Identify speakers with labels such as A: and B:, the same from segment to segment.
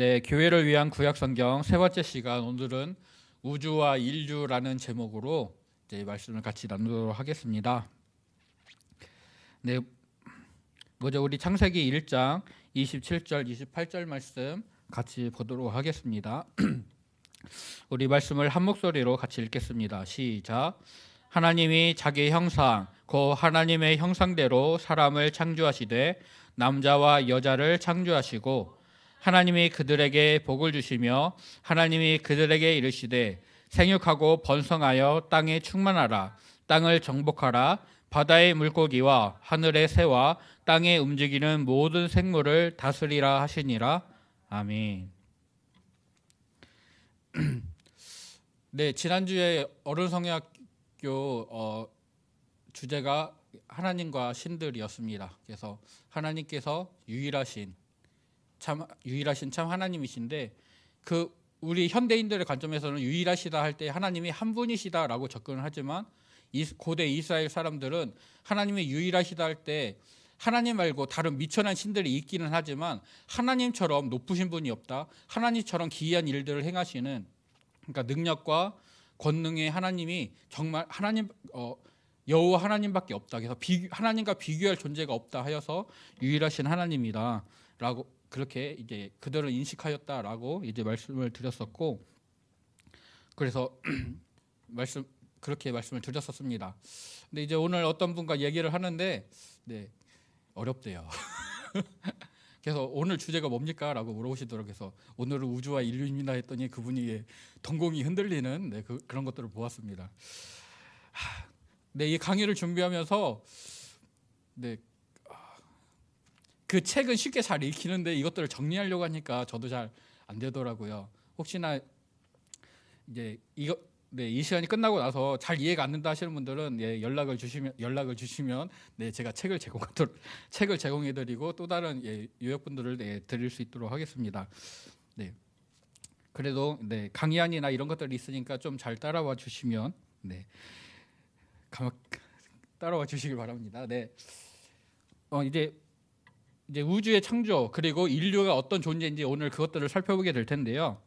A: 네, 교회를 위한 구약 성경 세 번째 시간, 오늘은 우주와 인류라는 제목으로 이제 말씀을 같이 나누도록 하겠습니다. 네, 먼저 우리 창세기 1장 27절, 28절 말씀 같이 보도록 하겠습니다. 우리 말씀을 한 목소리로 같이 읽겠습니다. 시작. 하나님이 자기 형상, 곧 하나님의 형상대로 사람을 창조하시되 남자와 여자를 창조하시고 하나님이 그들에게 복을 주시며 하나님이 그들에게 이르시되 생육하고 번성하여 땅에 충만하라. 땅을 정복하라. 바다의 물고기와 하늘의 새와 땅에 움직이는 모든 생물을 다스리라 하시니라. 아멘. 네, 지난주에 어른성경학교 주제가 하나님과 신들이었습니다. 그래서 하나님께서 유일하신 참 하나님이신데, 그 우리 현대인들의 관점에서는 유일하시다 할 때 하나님이 한 분이시다라고 접근을 하지만, 고대 이스라엘 사람들은 하나님이 유일하시다 할 때 하나님 말고 다른 미천한 신들이 있기는 하지만 하나님처럼 높으신 분이 없다, 하나님처럼 기이한 일들을 행하시는, 그러니까 능력과 권능의 하나님이 정말 여호와 하나님밖에 없다. 그래서 하나님과 비교할 존재가 없다 하여서 유일하신 하나님이다라고 그렇게 이제 그들은 인식하였다라고 이제 말씀을 드렸었고, 그래서 그렇게 말씀을 드렸었습니다. 근데 이제 오늘 어떤 분과 얘기를 하는데, 네, 어렵대요. 그래서 오늘 주제가 뭡니까? 라고 물어보시더라고요. 그래서 오늘은 우주와 인류입니다 했더니 그분이 동공이 흔들리는 그런 것들을 보았습니다. 네, 이 강의를 준비하면서 그 책은 쉽게 잘 읽히는데 이것들을 정리하려고 하니까 저도 잘 안 되더라고요. 혹시나 이제 이 시간이 끝나고 나서 잘 이해가 안 된다 하시는 분들은 연락을 주시면 제가 책을 제공해드리고 또 다른 요약분들을 드릴 수 있도록 하겠습니다. 네, 그래도 강의안이나 이런 것들이 있으니까 좀 잘 따라와 주시면 따라와 주시길 바랍니다. 네, 이제 우주의 창조 그리고 인류가 어떤 존재인지 오늘 그것들을 살펴보게 될 텐데요.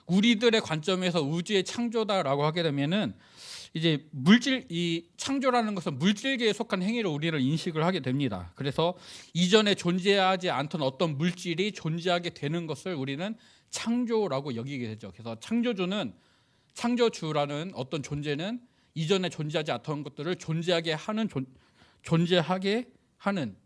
A: 우리들의 관점에서 우주의 창조다라고 하게 되면은 이제 이 창조라는 것은 물질계에 속한 행위로 우리를 인식을 하게 됩니다. 그래서 이전에 존재하지 않던 어떤 물질이 존재하게 되는 것을 우리는 창조라고 여기게 되죠. 그래서 창조주라는 어떤 존재는 이전에 존재하지 않던 것들을 존재하게 하는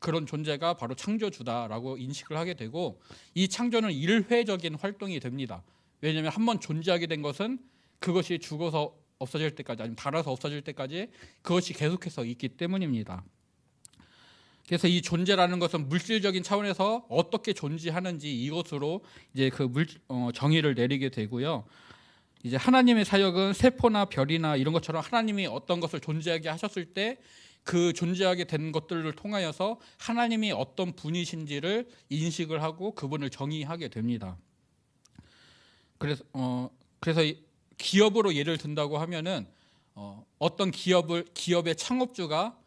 A: 그런 존재가 바로 창조주다라고 인식을 하게 되고, 이 창조는 일회적인 활동이 됩니다. 왜냐하면 한번 존재하게 된 것은 그것이 죽어서 없어질 때까지, 아니면 닳아서 없어질 때까지 그것이 계속해서 있기 때문입니다. 그래서 이 존재라는 것은 물질적인 차원에서 어떻게 존재하는지 이것으로 이제 정의를 내리게 되고요. 이제 하나님의 사역은 세포나 별이나 이런 것처럼 하나님이 어떤 것을 존재하게 하셨을 때 그 존재하게 된 것들을 통하여서 하나님이 어떤 분이신지를 인식을 하고 그분을 정의하게 됩니다. 그래서 기업으로 예를 든다고 하면은 어떤 기업의 창업주가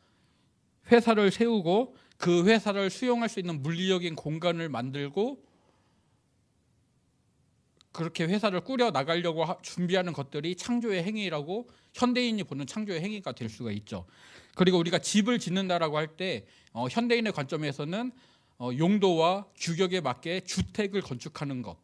A: 회사를 세우고 그 회사를 수용할 수 있는 물리적인 공간을 만들고 그렇게 회사를 꾸려 나가려고 준비하는 것들이 창조의 행위라고 현대인이 보는 창조의 행위가 될 수가 있죠. 그리고 우리가 집을 짓는다라고 할 때 현대인의 관점에서는 용도와 규격에 맞게 주택을 건축하는 것,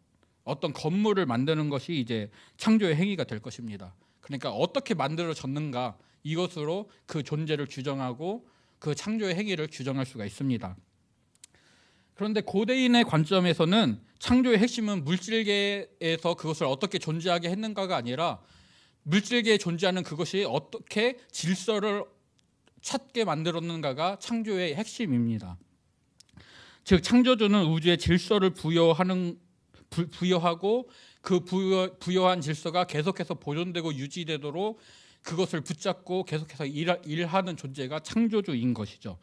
A: 어떤 건물을 만드는 것이 이제 창조의 행위가 될 것입니다. 그러니까 어떻게 만들어졌는가, 이것으로 그 존재를 규정하고 그 창조의 행위를 규정할 수가 있습니다. 그런데 고대인의 관점에서는 창조의 핵심은 물질계에서 그것을 어떻게 존재하게 했는가가 아니라 물질계에 존재하는 그것이 어떻게 질서를 찾게 만들었는가가 창조의 핵심입니다. 즉 창조주는 우주에 질서를 부여하고 그 부여한 질서가 계속해서 보존되고 유지되도록 그것을 붙잡고 계속해서 일하는 존재가 창조주인 것이죠.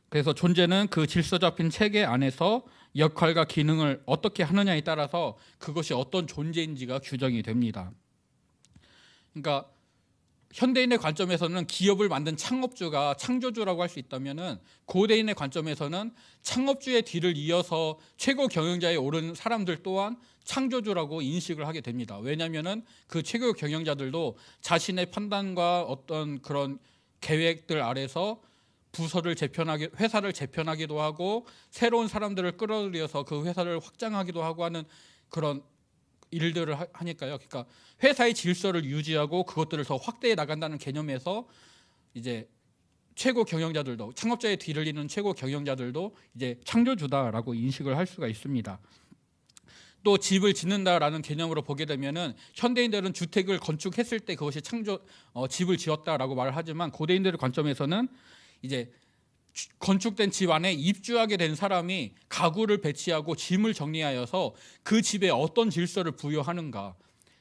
A: 그래서 존재는 그 질서 잡힌 체계 안에서 역할과 기능을 어떻게 하느냐에 따라서 그것이 어떤 존재인지가 규정이 됩니다. 그러니까 현대인의 관점에서는 기업을 만든 창업주가 창조주라고 할 수 있다면은 고대인의 관점에서는 창업주의 뒤를 이어서 최고 경영자에 오른 사람들 또한 창조주라고 인식을 하게 됩니다. 왜냐하면은 그 최고 경영자들도 자신의 판단과 어떤 그런 계획들 아래서 회사를 재편하기도 하고 새로운 사람들을 끌어들여서 그 회사를 확장하기도 하고 하는 그런 일들을 하니까요. 그러니까 회사의 질서를 유지하고 그것들을 더 확대해 나간다는 개념에서 이제 최고 경영자들도, 창업자의 뒤를 잇는 최고 경영자들도 이제 창조주다라고 인식을 할 수가 있습니다. 또 집을 짓는다라는 개념으로 보게 되면은 현대인들은 주택을 건축했을 때 그것이 집을 지었다라고 말을 하지만 고대인들의 관점에서는 이제 건축된 집 안에 입주하게 된 사람이 가구를 배치하고 짐을 정리하여서 그 집에 어떤 질서를 부여하는가,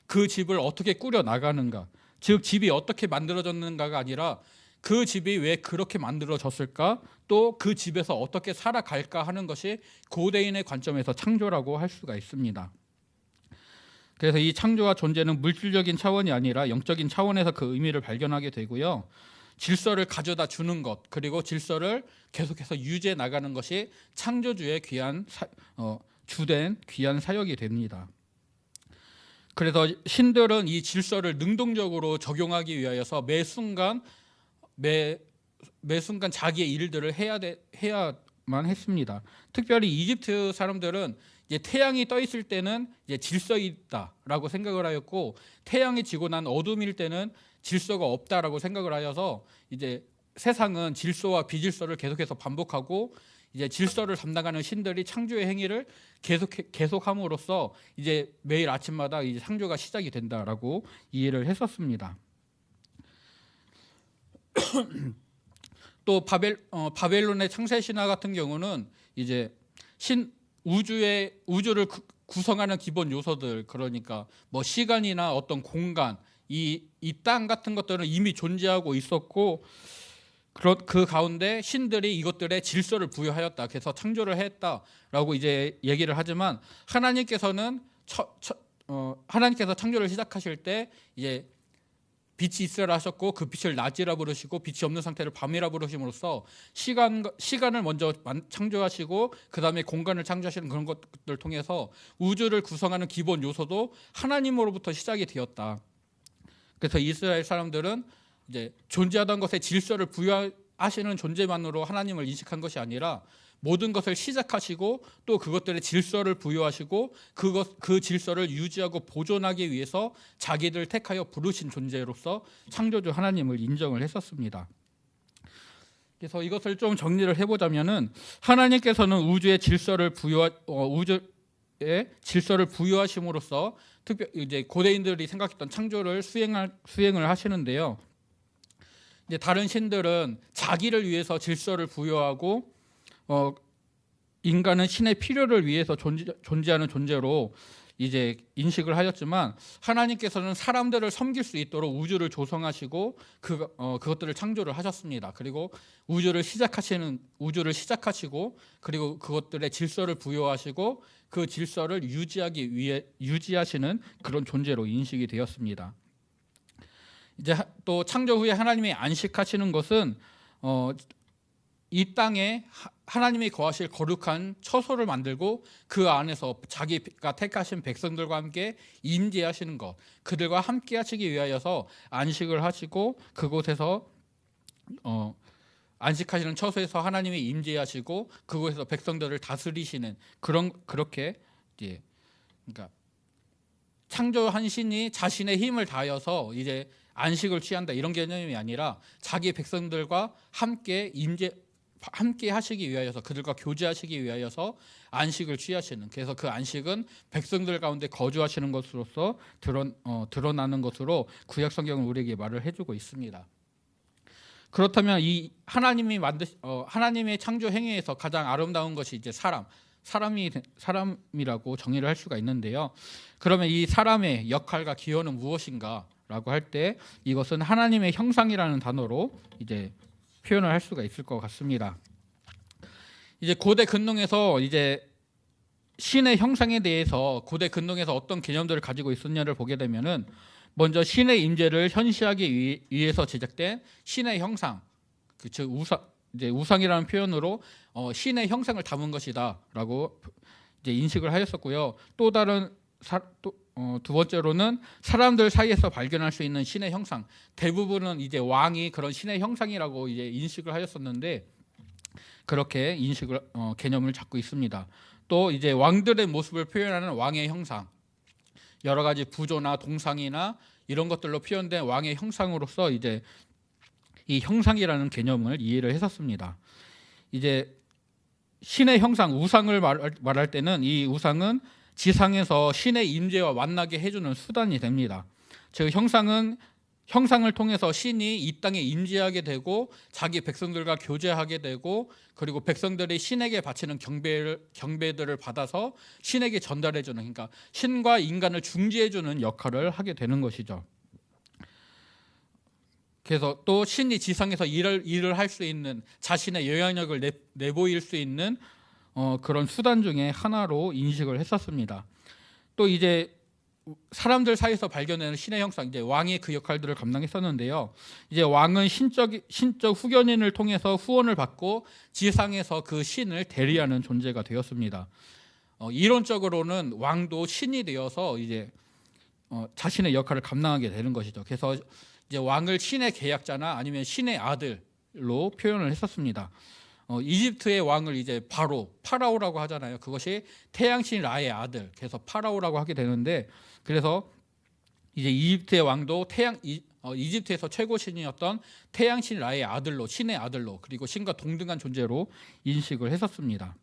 A: 그 집을 어떻게 꾸려 나가는가, 즉 집이 어떻게 만들어졌는가가 아니라 그 집이 왜 그렇게 만들어졌을까, 또 그 집에서 어떻게 살아갈까 하는 것이 고대인의 관점에서 창조라고 할 수가 있습니다. 그래서 이 창조와 존재는 물질적인 차원이 아니라 영적인 차원에서 그 의미를 발견하게 되고요. 질서를 가져다 주는 것, 그리고 질서를 계속해서 유지해 나가는 것이 창조주의 주된 귀한 사역이 됩니다. 그래서 신들은 이 질서를 능동적으로 적용하기 위하여서 매 순간 자기의 일들을 해야만 했습니다. 특별히 이집트 사람들은 이제 태양이 떠 있을 때는 이제 질서 있다라고 생각을 하였고, 태양이 지고 난 어둠일 때는 질서가 없다라고 생각을 하여서 이제 세상은 질서와 비질서를 계속해서 반복하고, 이제 질서를 담당하는 신들이 창조의 행위를 계속함으로써 이제 매일 아침마다 이제 창조가 시작이 된다라고 이해를 했었습니다. 또 바벨론의 창세 신화 같은 경우는 이제 우주를 구성하는 기본 요소들, 그러니까 뭐 시간이나 어떤 공간, 이 땅 같은 것들은 이미 존재하고 있었고, 그 가운데 신들이 이것들의 질서를 부여하였다, 그래서 창조를 했다라고 이제 얘기를 하지만 하나님께서 창조를 시작하실 때 이제 빛이 있으라 하셨고 그 빛을 낮이라 부르시고 빛이 없는 상태를 밤이라 부르심으로써 시간을 먼저 창조하시고 그 다음에 공간을 창조하시는 그런 것들을 통해서 우주를 구성하는 기본 요소도 하나님으로부터 시작이 되었다. 그래서 이스라엘 사람들은 이제 존재하던 것에 질서를 부여하시는 존재만으로 하나님을 인식한 것이 아니라 모든 것을 시작하시고 또 그것들의 질서를 부여하시고 그 질서를 유지하고 보존하기 위해서 자기들 택하여 부르신 존재로서 창조주 하나님을 인정을 했었습니다. 그래서 이것을 좀 정리를 해보자면은 하나님께서는 우주의 질서를 부여하심으로써 특별 이제 고대인들이 생각했던 창조를 수행을 하시는데요. 이제 다른 신들은 자기를 위해서 질서를 부여하고 인간은 신의 필요를 위해서 존재하는 존재로 이제 인식을 하였지만 하나님께서는 사람들을 섬길 수 있도록 우주를 조성하시고 그것들을 창조를 하셨습니다. 그리고 우주를 시작하시고 그리고 그것들의 질서를 부여하시고 그 질서를 유지하시는 그런 존재로 인식이 되었습니다. 이제 또 창조 후에 하나님이 안식하시는 것은 이 땅에 하나님이 거하실 거룩한 처소를 만들고 그 안에서 자기가 택하신 백성들과 함께 임재하시는 것, 그들과 함께 하시기 위하여서 안식을 하시고 그곳에서 안식하시는 처소에서 하나님이 임재하시고 그곳에서 백성들을 다스리시는 그렇게 이제 그러니까 창조한 신이 자신의 힘을 다하여서 이제 안식을 취한다 이런 개념이 아니라 자기 백성들과 함께 하시기 위하여서 그들과 교제하시기 위하여서 안식을 취하시는, 그래서 그 안식은 백성들 가운데 거주하시는 것으로서 드러나는 것으로 구약 성경은 우리에게 말을 해주고 있습니다. 그렇다면 이 하나님의 창조 행위에서 가장 아름다운 것이 이제 사람이라고 정의를 할 수가 있는데요. 그러면 이 사람의 역할과 기여는 무엇인가라고 할 때 이것은 하나님의 형상이라는 단어로 이제 표현을 할 수가 있을 것 같습니다. 이제 고대 근동에서 이제 신의 형상에 대해서 고대 근동에서 어떤 개념들을 가지고 있었냐를 보게 되면은 먼저 신의 임재를 현시하기 위해서 제작된 신의 형상, 즉 우상이라는 표현으로 신의 형상을 담은 것이다라고 이제 인식을 하였었고요. 또 다른 두 번째로는 사람들 사이에서 발견할 수 있는 신의 형상, 대부분은 이제 왕이 그런 신의 형상이라고 이제 인식을 하였었는데 그렇게 개념을 잡고 있습니다. 또 이제 왕들의 모습을 표현하는 왕의 형상, 여러 가지 부조나 동상이나 이런 것들로 표현된 왕의 형상으로서 이제 이 형상이라는 개념을 이해를 했었습니다. 이제 신의 형상, 우상을 말할 때는 이 우상은 지상에서 신의 임재와 만나게 해주는 수단이 됩니다. 즉 형상을 통해서 신이 이 땅에 임재하게 되고 자기 백성들과 교제하게 되고 그리고 백성들이 신에게 바치는 경배들을 받아서 신에게 전달해주는, 그러니까 신과 인간을 중재해주는 역할을 하게 되는 것이죠. 그래서 또 신이 지상에서 일을 할 수 있는, 자신의 영향력을 내보일 수 있는 그런 수단 중에 하나로 인식을 했었습니다. 또 이제 사람들 사이에서 발견되는 신의 형상, 이제 왕이 그 역할들을 감당했었는데요. 이제 왕은 신적 후견인을 통해서 후원을 받고 지상에서 그 신을 대리하는 존재가 되었습니다. 이론적으로는 왕도 신이 되어서 이제 자신의 역할을 감당하게 되는 것이죠. 그래서 이제 왕을 신의 계약자나 아니면 신의 아들로 표현을 했었습니다. 이집트의 왕을 이제 파라오라고 하잖아요. 그것이 태양신 라의 아들, 그래서 파라오라고 하게 되는데, 그래서 이제 이집트의 왕도 이집트에서 최고 신이었던 태양신 라의 아들로, 신의 아들로, 그리고 신과 동등한 존재로 인식을 했었습니다.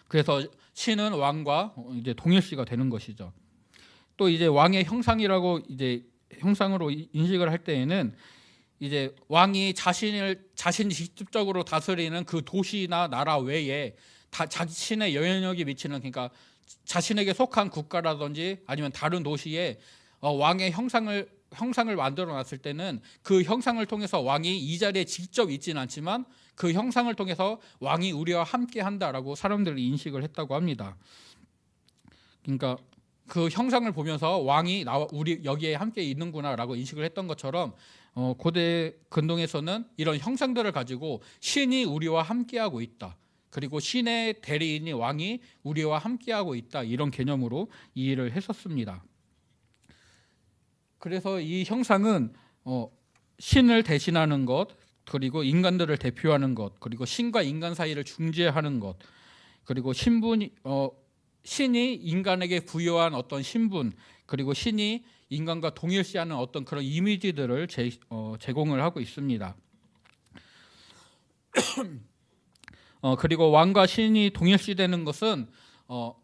A: 그래서 신은 왕과 이제 동일시가 되는 것이죠. 또 이제 왕의 형상이라고 이제 형상으로 인식을 할 때에는 이제 왕이 자신이 직접적으로 다스리는 그 도시나 나라 외에 자신의 영향력이 미치는, 그러니까 자신에게 속한 국가라든지 아니면 다른 도시에 왕의 형상을 만들어 놨을 때는 그 형상을 통해서 왕이 이 자리에 직접 있지는 않지만 그 형상을 통해서 왕이 우리와 함께 한다라고 사람들이 인식을 했다고 합니다. 그러니까 그 형상을 보면서 왕이 우리 여기에 함께 있는구나라고 인식을 했던 것처럼 고대 근동에서는 이런 형상들을 가지고 신이 우리와 함께하고 있다, 그리고 신의 대리인이 왕이 우리와 함께하고 있다, 이런 개념으로 이해를 했었습니다. 그래서 이 형상은 신을 대신하는 것, 그리고 인간들을 대표하는 것, 그리고 신과 인간 사이를 중재하는 것, 그리고 신이 인간에게 부여한 어떤 신분, 그리고 신이 인간과 동일시하는 어떤 그런 이미지들을 제공을 하고 있습니다. 그리고 왕과 신이 동일시되는 것은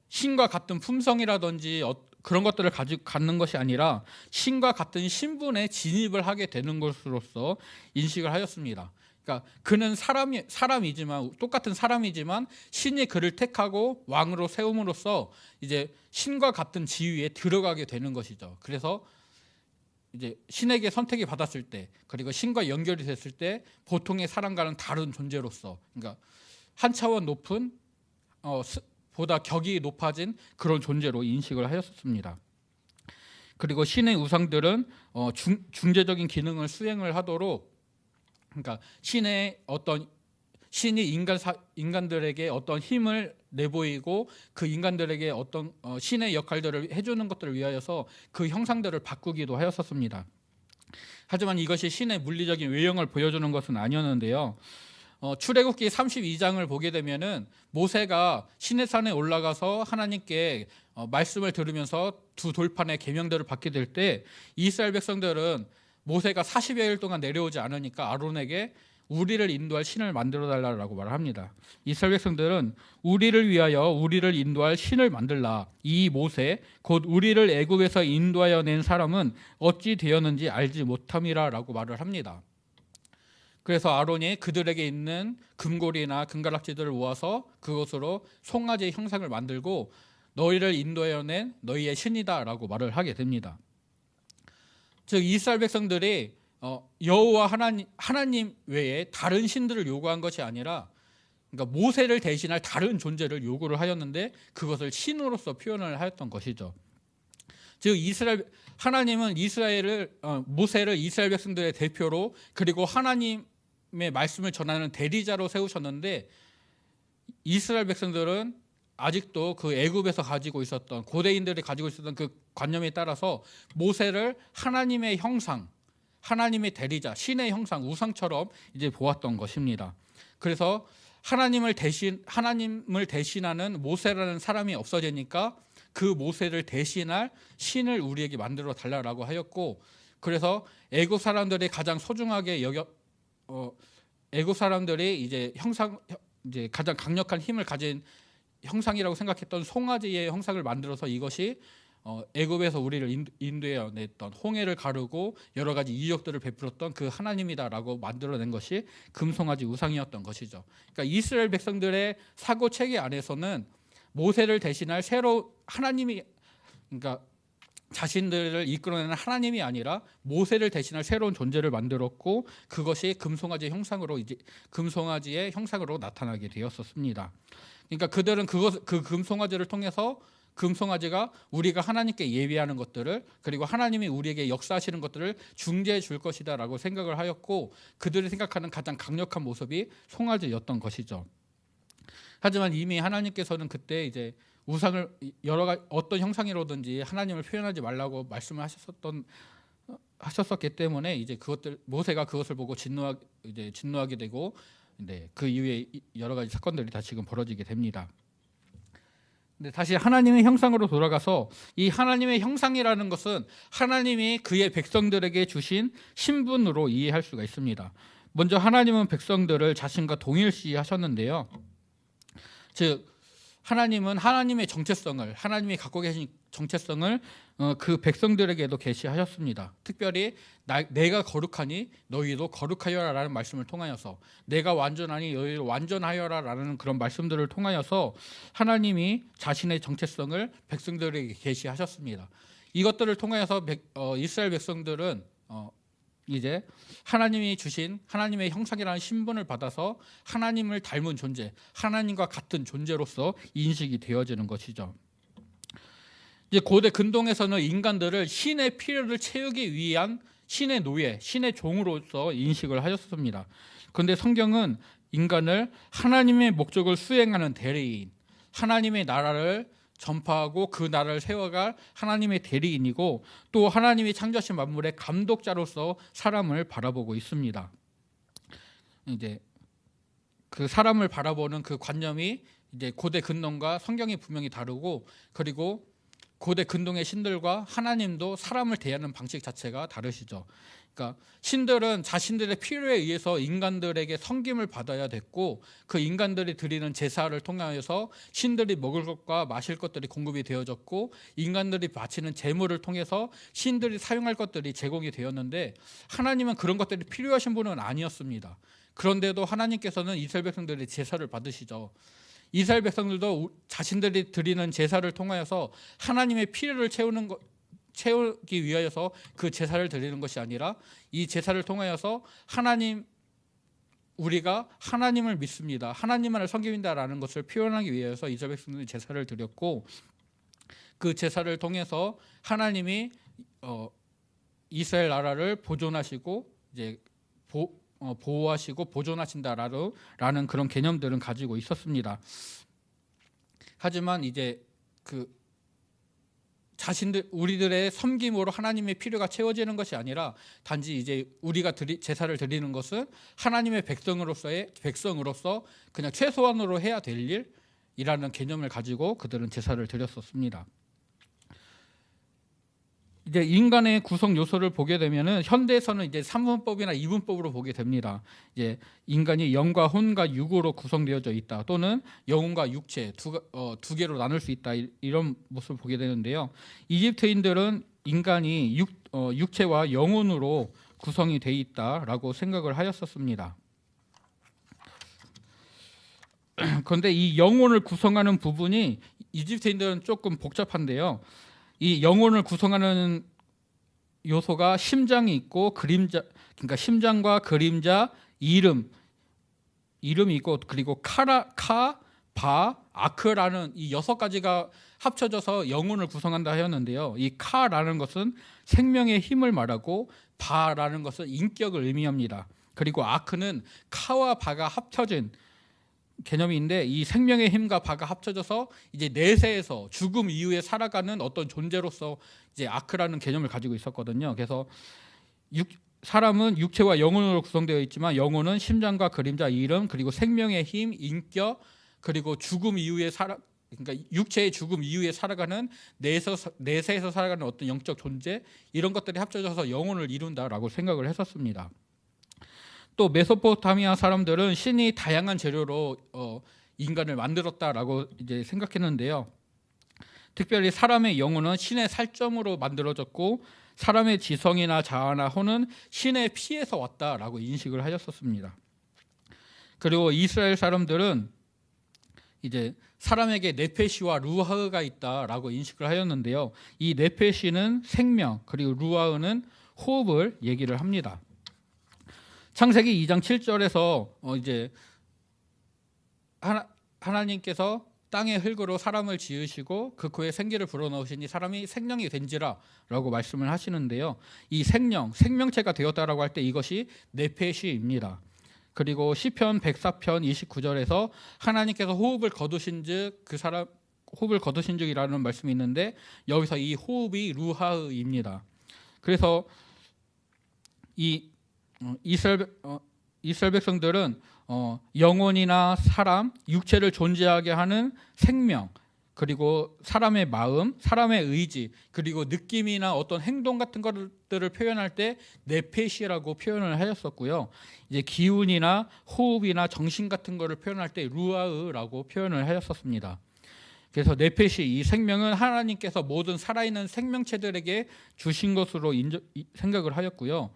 A: 신과 같은 품성이라든지 그런 것들을 갖는 것이 아니라 신과 같은 신분에 진입을 하게 되는 것으로서 인식을 하였습니다. 그러니까 그는 사람이지만, 똑같은 사람이지만 신이 그를 택하고 왕으로 세움으로써 이제 신과 같은 지위에 들어가게 되는 것이죠. 그래서 이제 신에게 선택이 받았을 때, 그리고 신과 연결이 됐을 때 보통의 사람과는 다른 존재로서, 그러니까 한 차원 높은 보다 격이 높아진 그런 존재로 인식을 하였습니다. 그리고 신의 우상들은 중재적인 기능을 수행을 하도록, 그러니까 신이 인간들에게 어떤 힘을 내보이고 그 인간들에게 어떤 신의 역할들을 해주는 것들을 위하여서 그 형상들을 바꾸기도 하였었습니다. 하지만 이것이 신의 물리적인 외형을 보여주는 것은 아니었는데요. 출애굽기 32장을 보게 되면은 모세가 시내산에 올라가서 하나님께 말씀을 들으면서 두 돌판의 계명들을 받게 될 때 이스라엘 백성들은 모세가 40여일 동안 내려오지 않으니까 아론에게 우리를 인도할 신을 만들어 달라고 말을 합니다. 이스라엘 백성들은 우리를 위하여 우리를 인도할 신을 만들라, 이 모세 곧 우리를 애굽에서 인도하여 낸 사람은 어찌 되었는지 알지 못함이라 라고 말을 합니다. 그래서 아론이 그들에게 있는 금고리나 금가락지들을 모아서 그것으로 송아지의 형상을 만들고 너희를 인도하여 낸 너희의 신이다 라고 말을 하게 됩니다. 즉 이스라엘 백성들이 여호와 하나님 외에 다른 신들을 요구한 것이 아니라, 그러니까 모세를 대신할 다른 존재를 요구를 하였는데 그것을 신으로서 표현을 하였던 것이죠. 즉 하나님은 모세를 이스라엘 백성들의 대표로 그리고 하나님의 말씀을 전하는 대리자로 세우셨는데 이스라엘 백성들은 아직도 그 애굽에서 가지고 있었던 고대인들이 가지고 있었던 그 관념에 따라서 모세를 하나님의 형상, 하나님의 대리자, 신의 형상, 우상처럼 이제 보았던 것입니다. 그래서 하나님을 대신하는 모세라는 사람이 없어지니까 그 모세를 대신할 신을 우리에게 만들어 달라라고 하였고, 그래서 애굽 사람들이 가장 소중하게 애굽 사람들이 이제 가장 강력한 힘을 가진 형상이라고 생각했던 송아지의 형상을 만들어서 이것이 애굽에서 우리를 인도해 냈던 홍해를 가르고 여러 가지 이적들을 베풀었던 그 하나님이다라고 만들어낸 것이 금송아지 우상이었던 것이죠. 그러니까 이스라엘 백성들의 사고 체계 안에서는 모세를 대신할 하나님이, 그러니까 자신들을 이끌어내는 하나님이 아니라 모세를 대신할 새로운 존재를 만들었고, 그것이 금송아지의 형상으로 나타나게 되었었습니다. 그러니까 그들은 그 금송아지를 통해서 금송아지가 우리가 하나님께 예배하는 것들을, 그리고 하나님이 우리에게 역사하시는 것들을 중재해 줄 것이다 라고 생각을 하였고, 그들이 생각하는 가장 강력한 모습이 송아지였던 것이죠. 하지만 이미 하나님께서는 그때 이제 우상을 어떤 형상이로든지 하나님을 표현하지 말라고 말씀을 하셨었기 때문에 이제 모세가 그것을 보고 진노하게 되고, 그 이후에 여러 가지 사건들이 다 지금 벌어지게 됩니다. 근데 다시 하나님의 형상으로 돌아가서, 이 하나님의 형상이라는 것은 하나님이 그의 백성들에게 주신 신분으로 이해할 수가 있습니다. 먼저 하나님은 백성들을 자신과 동일시하셨는데요. 즉 하나님은 하나님의 정체성을, 하나님이 갖고 계신 정체성을 그 백성들에게도 계시하셨습니다. 특별히 내가 거룩하니 너희도 거룩하여라 라는 말씀을 통하여서, 내가 완전하니 너희도 완전하여라 라는 그런 말씀들을 통하여서 하나님이 자신의 정체성을 백성들에게 계시하셨습니다. 이것들을 통하여서 이스라엘 백성들은 이제 하나님이 주신 하나님의 형상이라는 신분을 받아서 하나님을 닮은 존재, 하나님과 같은 존재로서 인식이 되어지는 것이죠. 이제 고대 근동에서는 인간들을 신의 필요를 채우기 위한 신의 노예, 신의 종으로서 인식을 하였습니다. 그런데 성경은 인간을 하나님의 목적을 수행하는 대리인, 하나님의 나라를 전파하고 그 나라를 세워갈 하나님의 대리인이고, 또 하나님이 창조하신 만물의 감독자로서 사람을 바라보고 있습니다. 이제 그 사람을 바라보는 그 관념이 이제 고대 근동과 성경이 분명히 다르고, 그리고 고대 근동의 신들과 하나님도 사람을 대하는 방식 자체가 다르시죠. 그러니까 신들은 자신들의 필요에 의해서 인간들에게 섬김을 받아야 됐고, 그 인간들이 드리는 제사를 통하여서 신들이 먹을 것과 마실 것들이 공급이 되어졌고, 인간들이 바치는 제물을 통해서 신들이 사용할 것들이 제공이 되었는데, 하나님은 그런 것들이 필요하신 분은 아니었습니다. 그런데도 하나님께서는 이스라엘 백성들의 제사를 받으시죠. 이스라엘 백성들도 자신들이 드리는 제사를 통하여서 하나님의 필요를 채우기 위하여서 그 제사를 드리는 것이 아니라, 이 제사를 통하여서 우리가 하나님을 믿습니다, 하나님만을 섬깁니다라는 것을 표현하기 위해서 이스라엘 백성들이 제사를 드렸고, 그 제사를 통해서 하나님이 이스라엘 나라를 보존하시고 이제 보호하시고 보존하신다라는 그런 개념들은 가지고 있었습니다. 하지만 이제 우리들의 섬김으로 하나님의 필요가 채워지는 것이 아니라, 단지 이제 우리가 제사를 드리는 것은 하나님의 백성으로서 그냥 최소한으로 해야 될 일이라는 개념을 가지고 그들은 제사를 드렸었습니다. 이제 인간의 구성 요소를 보게 되면은 현대에서는 이제 3분법이나 2분법으로 보게 됩니다. 이제 인간이 영과 혼과 육으로 구성되어져 있다, 또는 영혼과 육체 두 개로 나눌 수 있다, 이런 모습을 보게 되는데요. 이집트인들은 인간이 육체와 영혼으로 구성이 돼 있다라고 생각을 하였었습니다. 그런데 이 영혼을 구성하는 부분이 이집트인들은 조금 복잡한데요. 이 영혼을 구성하는 요소가 심장이 있고 그림자, 그러니까 심장과 그림자, 이름이 있고, 그리고 바, 아크라는 이 6가지가 합쳐져서 영혼을 구성한다 하였는데요. 이 카라는 것은 생명의 힘을 말하고 바라는 것은 인격을 의미합니다. 그리고 아크는 카와 바가 합쳐진 개념인데, 이 생명의 힘과 바가 합쳐져서 이제 내세에서 죽음 이후에 살아가는 어떤 존재로서 이제 아크라는 개념을 가지고 있었거든요. 그래서 사람은 육체와 영혼으로 구성되어 있지만 영혼은 심장과 그림자, 이름, 그리고 생명의 힘, 인격, 그리고 죽음 이후에 그러니까 육체의 죽음 이후에 살아가는 내세에서 살아가는 어떤 영적 존재, 이런 것들이 합쳐져서 영혼을 이룬다라고 생각을 했었습니다. 또 메소포타미아 사람들은 신이 다양한 재료로 인간을 만들었다라고 이제 생각했는데요. 특별히 사람의 영혼은 신의 살점으로 만들어졌고 사람의 지성이나 자아나 혼은 신의 피에서 왔다라고 인식을 하였었습니다. 그리고 이스라엘 사람들은 이제 사람에게 네페시와 루하흐가 있다라고 인식을 하였는데요. 이 네페시는 생명, 그리고 루하흐는 호흡을 얘기를 합니다. 창세기 2장 7절에서 이제 하나님께서 땅의 흙으로 사람을 지으시고 그 코에 생기를 불어넣으시니 사람이 생명이 된지라 라고 말씀을 하시는데요. 이 생명체가 되었다라고 할 때 이것이 네페시입니다. 그리고 시편 104편 29절에서 하나님께서 호흡을 거두신즉 그 사람 호흡을 거두신즉이라는 말씀이 있는데, 여기서 이 호흡이 루하흐입니다. 그래서 이 이스라엘 백성들은 영혼이나 사람, 육체를 존재하게 하는 생명, 그리고 사람의 마음, 사람의 의지, 그리고 느낌이나 어떤 행동 같은 것들을 표현할 때 네페시라고 표현을 하였었고요. 이제 기운이나 호흡이나 정신 같은 것을 표현할 때 루아흐라고 표현을 하였었습니다. 그래서 네페시, 이 생명은 하나님께서 모든 살아있는 생명체들에게 주신 것으로 생각을 하였고요.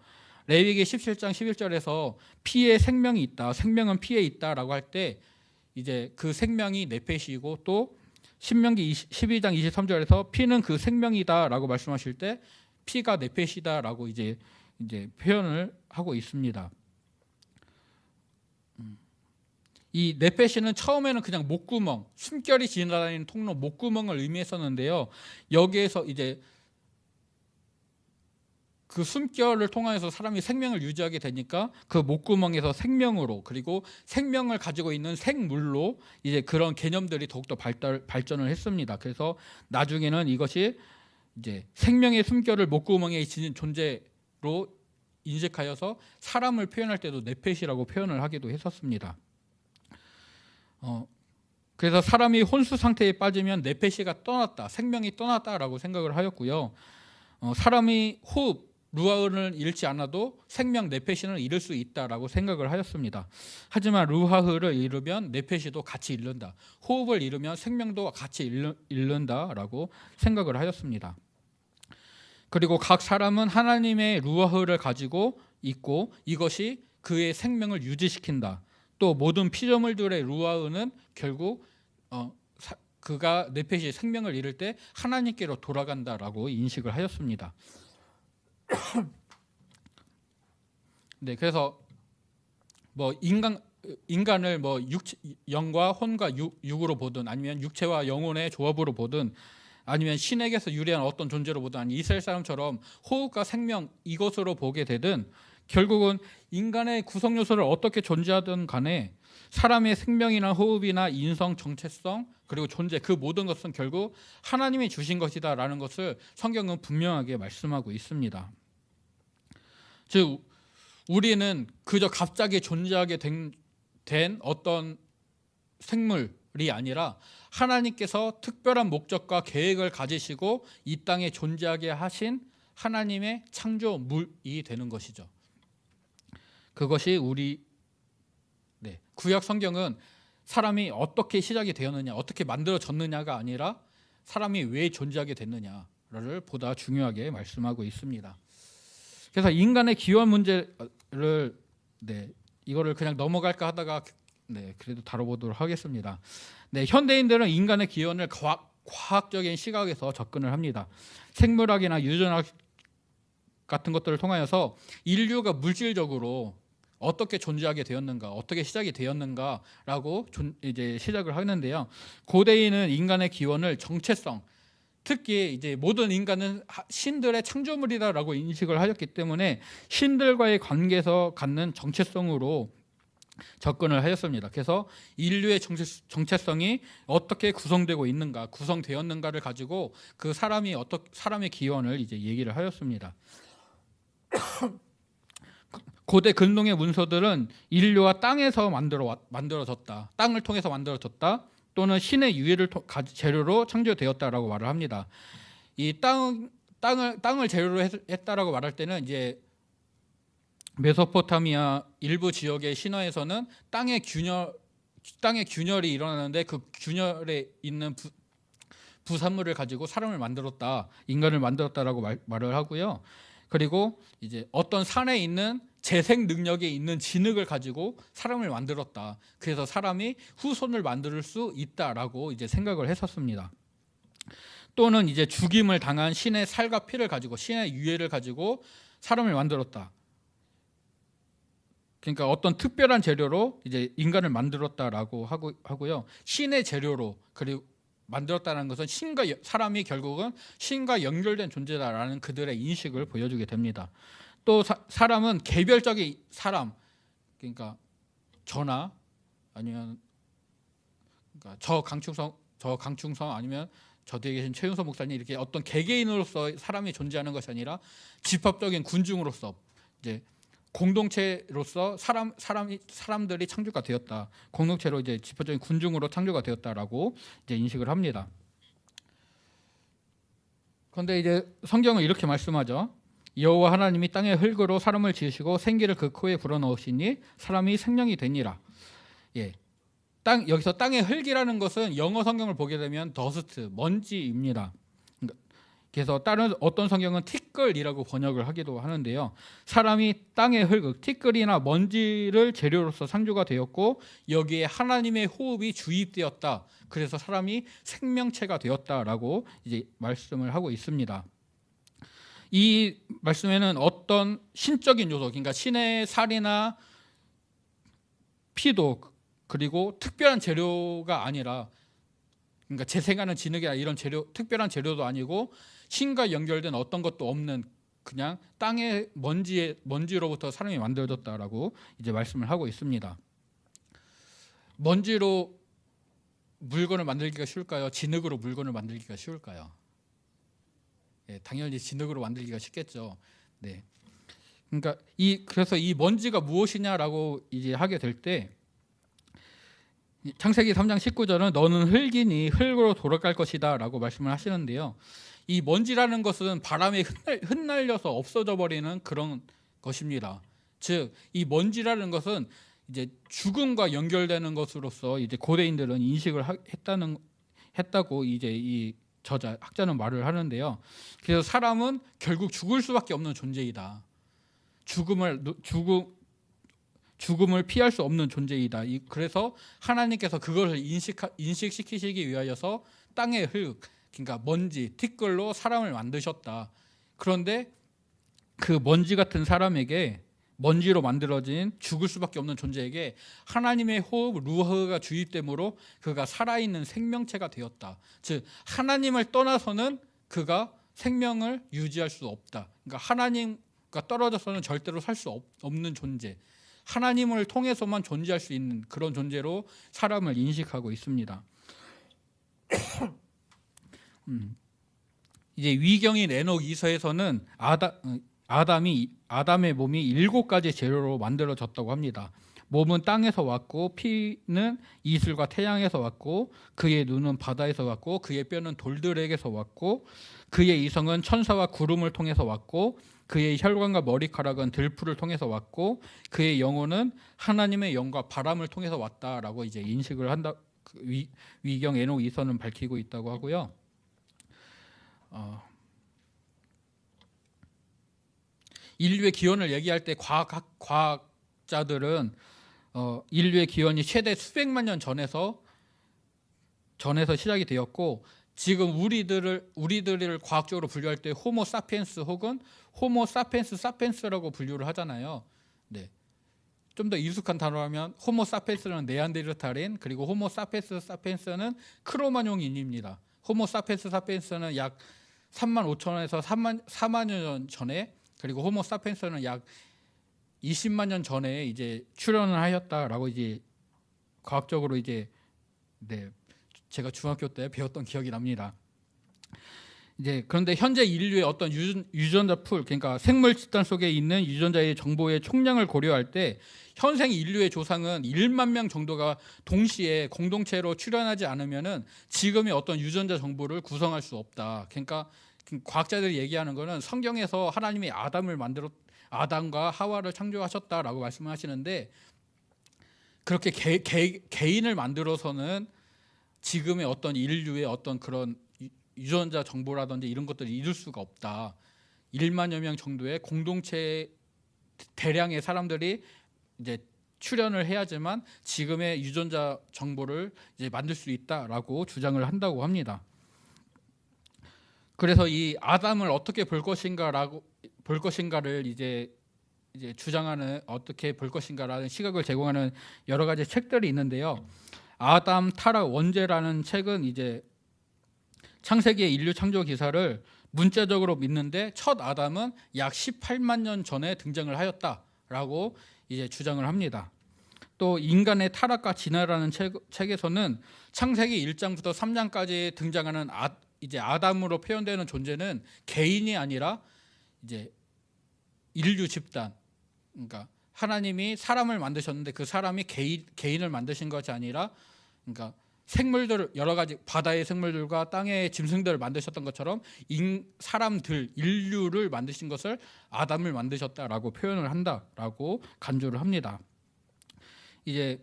A: 레위기 17장 11절에서 피에 생명이 있다, 생명은 피에 있다라고 할 때 이제 그 생명이 네페시이고, 또 신명기 12장 23절에서 피는 그 생명이다라고 말씀하실 때 피가 네페시다라고 이제 표현을 하고 있습니다. 이 네페시는 처음에는 그냥 목구멍, 숨결이 지나다니는 통로 목구멍을 의미했었는데요. 여기에서 이제 그 숨결을 통해서 사람이 생명을 유지하게 되니까 그 목구멍에서 생명으로, 그리고 생명을 가지고 있는 생물로 이제 그런 개념들이 더욱더 발전을 했습니다. 그래서 나중에는 이것이 이제 생명의 숨결을 목구멍에 지닌 존재로 인식하여서 사람을 표현할 때도 네페시라고 표현을 하기도 했었습니다. 그래서 사람이 혼수 상태에 빠지면 네페시가 떠났다, 생명이 떠났다라고 생각을 하였고요. 사람이 호흡, 루하흐를 잃지 않아도 생명 네페시는 잃을 수 있다라고 생각을 하였습니다. 하지만 루하흐를 잃으면 네페시도 같이 잃는다, 호흡을 잃으면 생명도 같이 잃는다라고 생각을 하였습니다. 그리고 각 사람은 하나님의 루하흐를 가지고 있고 이것이 그의 생명을 유지시킨다. 또 모든 피조물들의 루하흐는 결국 그가 네페시의 생명을 잃을 때 하나님께로 돌아간다라고 인식을 하였습니다. 네, 그래서 뭐 인간을 뭐 영과 혼과 육으로 보든, 아니면 육체와 영혼의 조합으로 보든, 아니면 신에게서 유래한 어떤 존재로 보든, 아니 이스라엘 사람처럼 호흡과 생명 이것으로 보게 되든, 결국은 인간의 구성 요소를 어떻게 존재하든 간에 사람의 생명이나 호흡이나 인성, 정체성, 그리고 존재, 그 모든 것은 결국 하나님이 주신 것이다라는 것을 성경은 분명하게 말씀하고 있습니다. 즉 우리는 그저 갑자기 존재하게 된 어떤 생물이 아니라 하나님께서 특별한 목적과 계획을 가지시고 이 땅에 존재하게 하신 하나님의 창조물이 되는 것이죠. 그것이 구약 성경은 사람이 어떻게 시작이 되었느냐, 어떻게 만들어졌느냐가 아니라 사람이 왜 존재하게 됐느냐를 보다 중요하게 말씀하고 있습니다. 그래서 인간의 기원 문제를 이거를 그냥 넘어갈까 하다가 그래도 다뤄보도록 하겠습니다. 현대인들은 인간의 기원을 과학적인 시각에서 접근을 합니다. 생물학이나 유전학 같은 것들을 통하여서 인류가 물질적으로 어떻게 존재하게 되었는가, 어떻게 시작이 되었는가라고 이제 시작을 하는데요. 고대인은 인간의 기원을 정체성, 특히 이제 모든 인간은 신들의 창조물이다라고 인식을 하였기 때문에 신들과의 관계에서 갖는 정체성으로 접근을 하였습니다. 그래서 인류의 정체성이 어떻게 구성되고 있는가, 구성되었는가를 가지고 그 사람의 기원을 이제 얘기를 하였습니다. 고대 근동의 문서들은 인류와 땅에서 만들어졌다, 땅을 통해서 만들어졌다, 또는 신의 유해를 재료로 창조되었다라고 말을 합니다. 이 땅을 재료로 했다라고 말할 때는 이제 메소포타미아 일부 지역의 신화에서는 땅의 균열이 일어나는데 그 균열에 있는 부산물을 가지고 사람을 만들었다, 인간을 만들었다라고 말을 하고요. 그리고 이제 어떤 산에 있는 재생 능력이 있는 진흙을 가지고 사람을 만들었다. 그래서 사람이 후손을 만들 수 있다라고 이제 생각을 했었습니다. 또는 이제 죽임을 당한 신의 살과 피를 가지고, 신의 유해를 가지고 사람을 만들었다. 그러니까 어떤 특별한 재료로 이제 인간을 만들었다라고 하고요. 신의 재료로 그리고 만들었다는 것은 사람이 결국은 신과 연결된 존재다라는 그들의 인식을 보여주게 됩니다. 또 사람은 개별적인 사람, 그러니까 저나 아니면 그러니까 저 강충성 아니면 저 뒤에 계신 최윤서 목사님, 이렇게 어떤 개개인으로서 사람이 존재하는 것이 아니라 집합적인 군중으로서 이제 공동체로서 사람들이 창조가 되었다. 공동체로 이제 집합적인 군중으로 창조가 되었다라고 이제 인식을 합니다. 그런데 이제 성경은 이렇게 말씀하죠. 여호와 하나님이 땅의 흙으로 사람을 지으시고 생기를 그 코에 불어넣으시니 사람이 생명이 되니라. 예. 여기서 땅의 흙이라는 것은 영어 성경을 보게 되면 더스트, 먼지입니다. 그래서 다른 어떤 성경은 티끌이라고 번역을 하기도 하는데요. 사람이 땅의 흙, 티끌이나 먼지를 재료로서 창조가 되었고 여기에 하나님의 호흡이 주입되었다. 그래서 사람이 생명체가 되었다라고 이제 말씀을 하고 있습니다. 이 말씀에는 어떤 신적인 요소, 그러니까 신의 살이나 피도 그리고 특별한 재료가 아니라, 그러니까 재생하는 진흙이나 이런 특별한 재료도 아니고 신과 연결된 어떤 것도 없는 그냥 땅의 먼지로부터 사람이 만들어졌다라고 이제 말씀을 하고 있습니다. 먼지로 물건을 만들기가 쉬울까요? 진흙으로 물건을 만들기가 쉬울까요? 예, 당연히 진흙으로 만들기가 쉽겠죠. 네. 그러니까 그래서 이 먼지가 무엇이냐라고 이제 하게 될 때 창세기 3장 19절은 너는 흙이니 흙으로 돌아갈 것이다라고 말씀을 하시는데요. 이 먼지라는 것은 바람에 흩날려서 없어져 버리는 그런 것입니다. 즉, 이 먼지라는 것은 이제 죽음과 연결되는 것으로서 이제 고대인들은 인식을 했다고 이제 이 학자는 말을 하는데요. 그래서 사람은 결국 죽을 수밖에 없는 존재이다. 죽음을 피할 수 없는 존재이다. 그래서 하나님께서 그것을 인식시키시기 위하여서 땅의 흙, 그러니까 먼지, 티끌로 사람을 만드셨다. 그런데 그 먼지 같은 사람에게, 먼지로 만들어진 죽을 수밖에 없는 존재에게 하나님의 호흡, 루아흐가 주입됨으로 그가 살아있는 생명체가 되었다. 즉 하나님을 떠나서는 그가 생명을 유지할 수 없다. 그러니까 하나님과 떨어져서는 절대로 살 수 없는 존재, 하나님을 통해서만 존재할 수 있는 그런 존재로 사람을 인식하고 있습니다. 이제 위경인 에녹 이서에서는 아담의 몸이 7가지 재료로 만들어졌다고 합니다. 몸은 땅에서 왔고, 피는 이슬과 태양에서 왔고, 그의 눈은 바다에서 왔고, 그의 뼈는 돌들에게서 왔고, 그의 이성은 천사와 구름을 통해서 왔고, 그의 혈관과 머리카락은 들풀을 통해서 왔고, 그의 영혼은 하나님의 영과 바람을 통해서 왔다라고 이제 인식을 한다. 위경 에녹 이서는 밝히고 있다고 하고요. 인류의 기원을 얘기할 때 과학자들은 인류의 기원이 최대 수백만 년 전에서 시작이 되었고, 지금 우리들을 과학적으로 분류할 때 호모 사피엔스 혹은 호모 사피엔스 사피엔스라고 분류를 하잖아요. 네. 좀 더 익숙한 단어라면 호모 사피엔스는 네안데르탈인, 그리고 호모 사피엔스 사피엔스는 크로마뇽인입니다. 호모 사피엔스 사피엔스는 약 35,000에서 4만 년 전에, 그리고 호모 사피엔스는 약 20만 년 전에 이제 출현을 하였다라고 이제 과학적으로 이제 제가 중학교 때 배웠던 기억이 납니다. 이제 그런데 현재 인류의 어떤 유전자 풀, 그러니까 생물 집단 속에 있는 유전자의 정보의 총량을 고려할 때 현생 인류의 조상은 1만 명 정도가 동시에 공동체로 출현하지 않으면은 지금의 어떤 유전자 정보를 구성할 수 없다. 그러니까 과학자들이 얘기하는 거는 성경에서 하나님이 아담과 하와를 창조하셨다라고 말씀을 하시는데, 그렇게 개인을 만들어서는 지금의 어떤 인류의 어떤 그런 유전자 정보라든지 이런 것들을 이룰 수가 없다. 1만여 명 정도의 공동체 대량의 사람들이 이제 출현을 해야지만 지금의 유전자 정보를 이제 만들 수 있다라고 주장을 한다고 합니다. 그래서 이 아담을 어떻게 볼 것인가를 이제 주장하는, 어떻게 볼 것인가라는 시각을 제공하는 여러 가지 책들이 있는데요. 아담 타락 원죄라는 책은 이제 창세기의 인류 창조 기사를 문자적으로 믿는데, 첫 아담은 약 18만 년 전에 등장을 하였다라고 이제 주장을 합니다. 또 인간의 타락과 진화라는 책에서는 창세기 1장부터 3장까지 등장하는 이제 아담으로 표현되는 존재는 개인이 아니라 이제 인류 집단, 그러니까 하나님이 사람을 만드셨는데 그 사람이 개인을 만드신 것이 아니라, 그러니까 생물들, 여러 가지 바다의 생물들과 땅의 짐승들을 만드셨던 것처럼 사람들, 인류를 만드신 것을 아담을 만드셨다라고 표현을 한다라고 간주를 합니다. 이제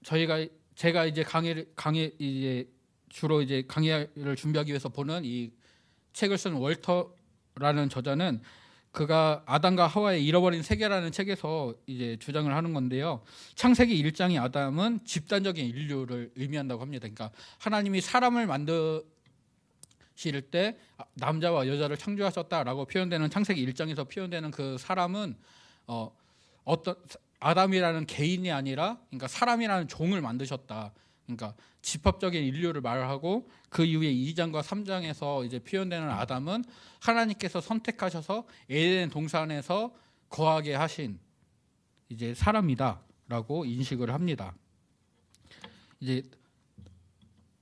A: 제가 이제 주로 이제 강의를 준비하기 위해서 보는 이 책을 쓴 월터라는 저자는, 그가 아담과 하와의 잃어버린 세계라는 책에서 이제 주장을 하는 건데요. 창세기 1장의 아담은 집단적인 인류를 의미한다고 합니다. 그러니까 하나님이 사람을 만드실 때 남자와 여자를 창조하셨다라고 표현되는 창세기 1장에서 표현되는 그 사람은 어떤 아담이라는 개인이 아니라, 그러니까 사람이라는 종을 만드셨다. 그러니까 집합적인 인류를 말하고, 그 이후에 2장과 3장에서 이제 표현되는 아담은 하나님께서 선택하셔서 에덴 동산에서 거하게 하신 이제 사람이다라고 인식을 합니다. 이제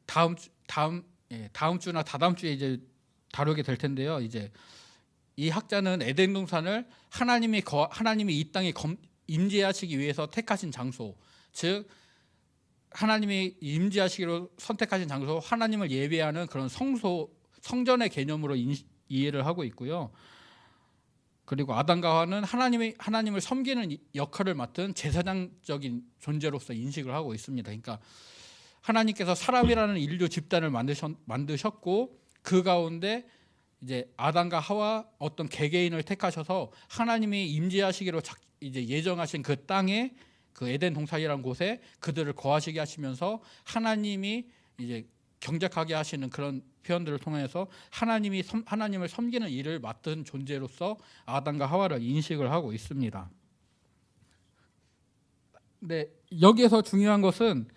A: 다음 주나 다다음 주에 이제 다루게 될 텐데요. 이제 이 학자는 에덴 동산을 하나님이 이 땅에 임재하시기 위해서 택하신 장소, 즉 하나님이 임재하시기로 선택하신 장소, 하나님을 예배하는 그런 성전의 개념으로 이해를 하고 있고요. 그리고 아담과 하와는 하나님을 섬기는 역할을 맡은 제사장적인 존재로서 인식을 하고 있습니다. 그러니까 하나님께서 사람이라는 인류 집단을 만드셨고, 그 가운데 이제 아담과 하와 어떤 개개인을 택하셔서 하나님이 임재하시기로 이제 예정하신 그 땅에, 그 에덴 동산이라는 곳에 그들을 거하시게 하시면서 하나님이 이제 경작하게 하시는 그런 표현들을 통해서 하나님을 섬기는 일을 맡은 존재로서 아담과 하와를 인식을 하고 있습니다. 근데 여기에서 중요한 것은,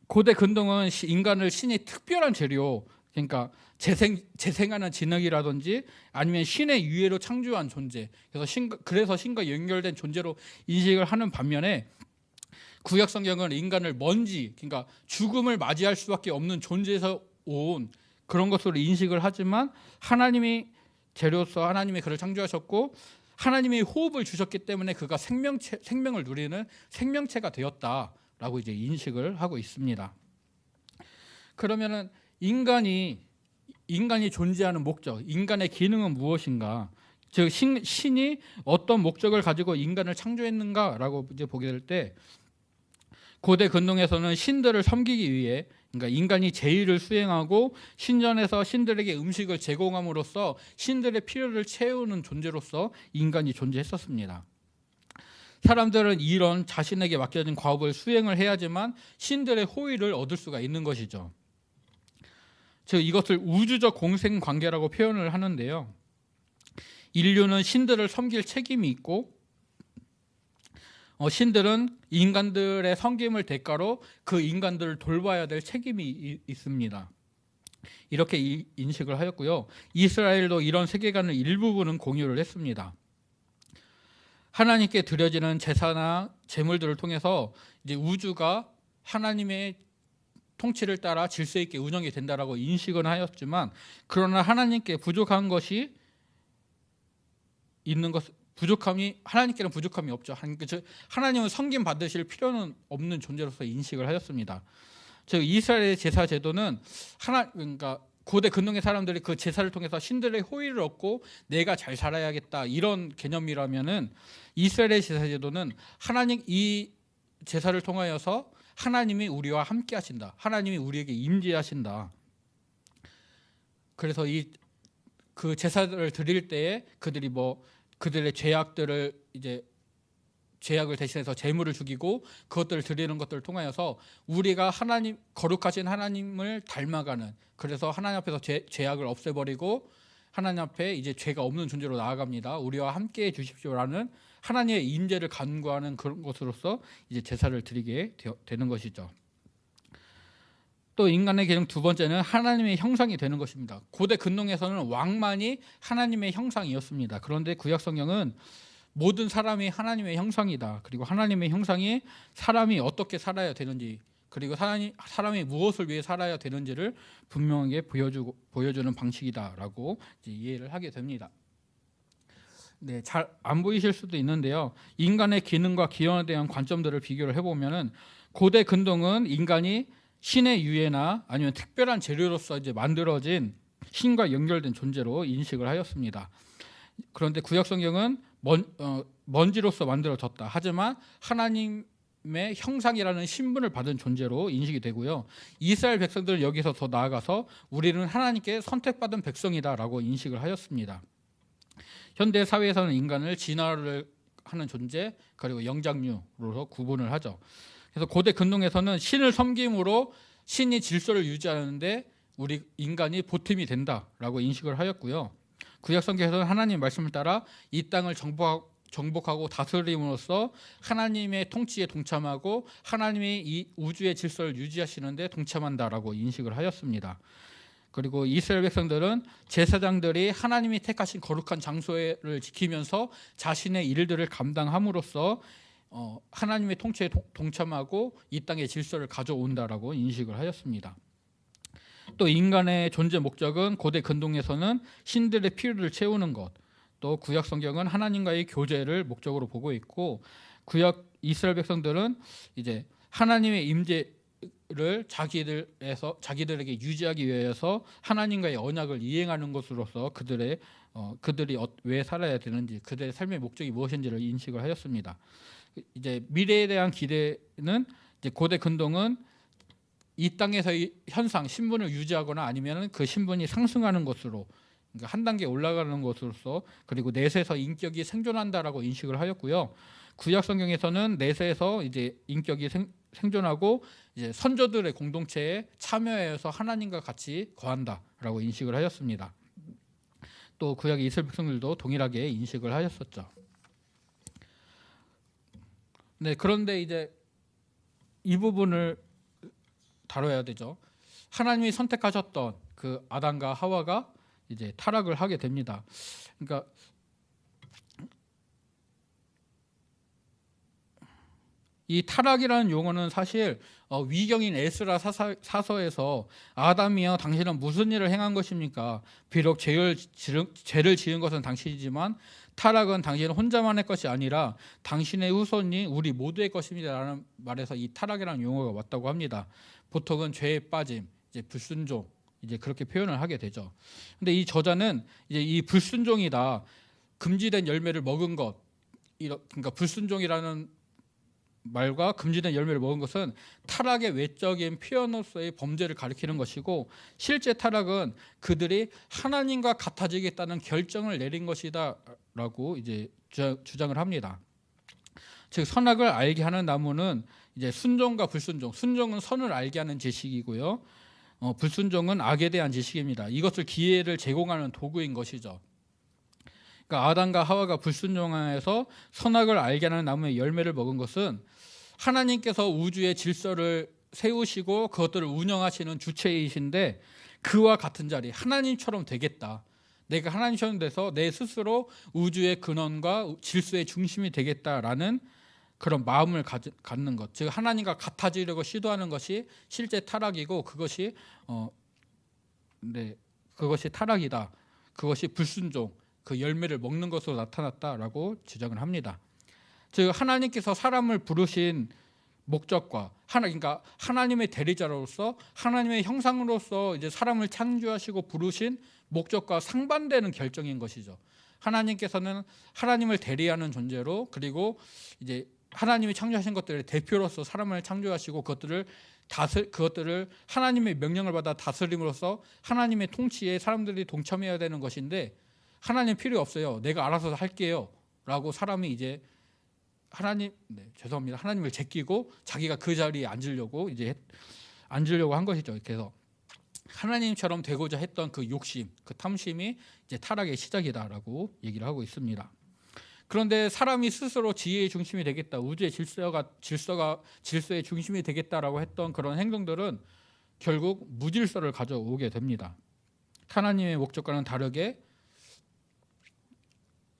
A: 고대 근동은 인간을 신의 특별한 재료, 그러니까 재생하는 진흙이라든지 아니면 신의 유해로 창조한 존재, 그래서 신과 연결된 존재로 인식을 하는 반면에, 구약 성경은 인간을 먼지, 그러니까 죽음을 맞이할 수밖에 없는 존재에서 온 그런 것으로 인식을 하지만, 하나님이 재료로서 하나님이 그를 창조하셨고 하나님이 호흡을 주셨기 때문에 그가 생명을 누리는 생명체가 되었다라고 이제 인식을 하고 있습니다. 그러면은 인간이 존재하는 목적, 인간의 기능은 무엇인가? 즉 신이 어떤 목적을 가지고 인간을 창조했는가라고 이제 보게 될 때, 고대 근동에서는 신들을 섬기기 위해, 그러니까 인간이 제의를 수행하고 신전에서 신들에게 음식을 제공함으로써 신들의 필요를 채우는 존재로서 인간이 존재했었습니다. 사람들은 이런 자신에게 맡겨진 과업을 수행을 해야지만 신들의 호의를 얻을 수가 있는 것이죠. 즉 이것을 우주적 공생관계라고 표현을 하는데요. 인류는 신들을 섬길 책임이 있고 신들은 인간들의 섬김을 대가로 그 인간들을 돌봐야 될 책임이 있습니다. 이렇게 인식을 하였고요. 이스라엘도 이런 세계관을 일부분은 공유를 했습니다. 하나님께 드려지는 제사나 제물들을 통해서 이제 우주가 하나님의 통치를 따라 질서 있게 운영이 된다라고 인식은 하였지만, 그러나 하나님께 부족한 것이 있는 것, 하나님께는 부족함이 없죠. 하나님은 섬김 받으실 필요는 없는 존재로서 인식을 하였습니다. 즉 이스라엘의 제사 제도는 그러니까 고대 근동의 사람들이 그 제사를 통해서 신들의 호의를 얻고 내가 잘 살아야겠다 이런 개념이라면은, 이스라엘의 제사 제도는 이 제사를 통하여서 하나님이 우리와 함께 하신다. 하나님이 우리에게 임재하신다. 그래서 그 제사를 드릴 때에 그들의 죄악을 대신해서 제물을 죽이고 그것들을 드리는 것들을 통하여서 우리가 거룩하신 하나님을 닮아가는, 그래서 하나님 앞에서 죄악을 없애버리고 하나님 앞에 이제 죄가 없는 존재로 나아갑니다. 우리와 함께해 주십시오라는 하나님의 임재를 간구하는 그런 것으로서 이제 제사를 드리게 되는 것이죠. 또 인간의 개념 두 번째는 하나님의 형상이 되는 것입니다. 고대 근동에서는 왕만이 하나님의 형상이었습니다. 그런데 구약 성경은 모든 사람이 하나님의 형상이다. 그리고 하나님의 형상이 사람이 어떻게 살아야 되는지, 그리고 사람이 무엇을 위해 살아야 되는지를 분명하게 보여주는 방식이다라고 이해를 하게 됩니다. 네, 잘 안 보이실 수도 있는데요. 인간의 기능과 기원에 대한 관점들을 비교를 해보면은, 고대 근동은 인간이 신의 유해나 아니면 특별한 재료로서 이제 만들어진 신과 연결된 존재로 인식을 하였습니다. 그런데 구약 성경은 먼지로서 만들어졌다. 하지만 하나님의 형상이라는 신분을 받은 존재로 인식이 되고요. 이스라엘 백성들은 여기서 더 나아가서 우리는 하나님께 선택받은 백성이다라고 인식을 하였습니다. 현대 사회에서는 인간을 진화를 하는 존재, 그리고 영장류로 구분을 하죠. 그래서 고대 근동에서는 신을 섬김으로 신이 질서를 유지하는데 우리 인간이 보탬이 된다라고 인식을 하였고요. 구약 성경에서는 하나님 말씀을 따라 이 땅을 정복하고 다스림으로써 하나님의 통치에 동참하고 하나님이 이 우주의 질서를 유지하시는데 동참한다라고 인식을 하였습니다. 그리고 이스라엘 백성들은 제사장들이 하나님이 택하신 거룩한 장소를 지키면서 자신의 일들을 감당함으로써 하나님의 통치에 동참하고 이 땅의 질서를 가져온다라고 인식을 하였습니다. 또 인간의 존재 목적은 고대 근동에서는 신들의 필요를 채우는 것, 또 구약 성경은 하나님과의 교제를 목적으로 보고 있고, 구약 이스라엘 백성들은 이제 하나님의 임재를 자기들에게 유지하기 위해서 하나님과의 언약을 이행하는 것으로서 그들이 왜 살아야 되는지, 그들의 삶의 목적이 무엇인지를 인식을 하였습니다. 이제 미래에 대한 기대는, 이제 고대 근동은 이 땅에서의 현상, 신분을 유지하거나 아니면 그 신분이 상승하는 것으로, 그러니까 한 단계 올라가는 것으로서, 그리고 내세에서 인격이 생존한다라고 인식을 하였고요. 구약 성경에서는 내세에서 이제 인격이 생존하고 이제 선조들의 공동체에 참여해서 하나님과 같이 거한다라고 인식을 하였습니다. 또 구약 이스라엘 백성들도 동일하게 인식을 하였었죠. 네, 그런데 이제 이 부분을 다뤄야 되죠. 하나님이 선택하셨던 그 아담과 하와가 이제 타락을 하게 됩니다. 그러니까 이 타락이라는 용어는 사실 위경인 에스라 사서에서 아담이여 당신은 무슨 일을 행한 것입니까? 비록 죄를 지은 것은 당신이지만 타락은 당신 혼자만의 것이 아니라 당신의 후손이 우리 모두의 것입니다 라는 말에서 이 타락이라는 용어가 왔다고 합니다. 보통은 죄에 빠짐, 이제 불순종, 이제 그렇게 표현을 하게 되죠. 근데 이 저자는 이제 이 불순종이다, 금지된 열매를 먹은 것, 그러니까 불순종이라는 말과 금지된 열매를 먹은 것은 타락의 외적인 표현으로서의 범죄를 가리키는 것이고, 실제 타락은 그들이 하나님과 같아지겠다는 결정을 내린 것이다라고 이제 주장을 합니다. 즉 선악을 알게 하는 나무는 이제 순종과 불순종, 순종은 선을 알게 하는 지식이고요, 불순종은 악에 대한 지식입니다. 이것을 기회를 제공하는 도구인 것이죠. 그러니까 아담과 하와가 불순종하여서 선악을 알게 하는 나무의 열매를 먹은 것은 하나님께서 우주의 질서를 세우시고 그것들을 운영하시는 주체이신데 그와 같은 자리, 하나님처럼 되겠다. 내가 하나님처럼 돼서 내 스스로 우주의 근원과 질서의 중심이 되겠다라는 그런 마음을 갖는 것, 즉 하나님과 같아지려고 시도하는 것이 실제 타락이고 그것이 그것이 타락이다. 그것이 불순종, 그 열매를 먹는 것으로 나타났다라고 주장을 합니다. 즉 하나님께서 사람을 부르신 목적과 그러니까 하나님의 대리자로서 하나님의 형상으로서 이제 사람을 창조하시고 부르신 목적과 상반되는 결정인 것이죠. 하나님께서는 하나님을 대리하는 존재로, 그리고 이제 하나님이 창조하신 것들의 대표로서 사람을 창조하시고 그것들을 하나님의 명령을 받아 다스림으로써 하나님의 통치에 사람들이 동참해야 되는 것인데, 하나님 필요 없어요, 내가 알아서 할게요 라고 사람이 이제 하나님을 제끼고 자기가 그 자리에 앉으려고 한 것이죠. 그래서 하나님처럼 되고자 했던 그 욕심, 그 탐심이 이제 타락의 시작이다라고 얘기를 하고 있습니다. 그런데 사람이 스스로 지혜의 중심이 되겠다, 우주의 질서의 중심이 되겠다라고 했던 그런 행동들은 결국 무질서를 가져오게 됩니다. 하나님의 목적과는 다르게